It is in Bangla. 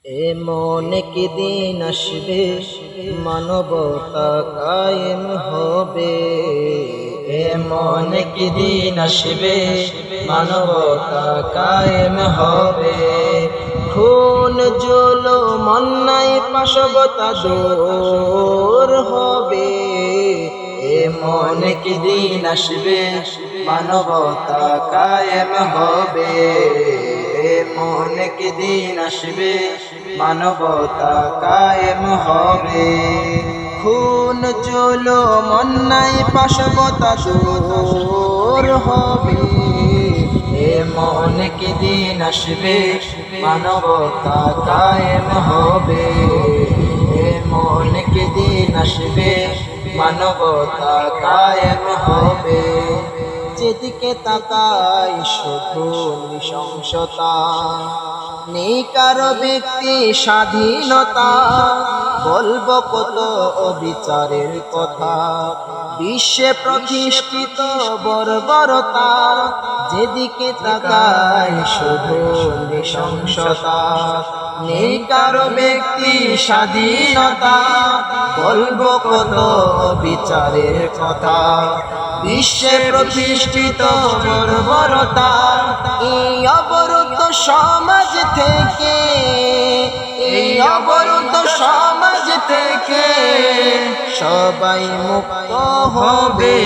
এমন একদিন আসবে মানবতা কায়েম হবে। এমন একদিন আসবে মানবতা কায়েম হবে। খুন জুলুম অন্যায় পাশবতা দূর হবে। এমন একদিন আসবে মানবতা কায়েম হবে। এমন একদিন আসবে মানবতা কায়েম হবে। খুন জুলুম অন্যায় পাশবতা দূর হবে। এমন একদিন আসবে মানবতা কায়েম হবে। এমন একদিন আসবে মানবতা কায়েম হবে। যেদিকে তাকাই শুধু নৃশংসতা, নেই কারো ব্যক্তি স্বাধীনতা। বলবো কত অবিচারের কথা, বিশ্বে প্রতিষ্ঠিত বর্বরতা। যেদিকে তাকাই শুধু নৃশংসতা, নেই কারো ব্যক্তি স্বাধীনতা। বলবো কত অবিচারের কথা, বিশ্বে প্রতিষ্ঠিত বর্বরতা। এই অবরুদ্ধ সমাজ থেকে, এই অবরুদ্ধ সমাজ থেকে সবাই মুক্ত হবে।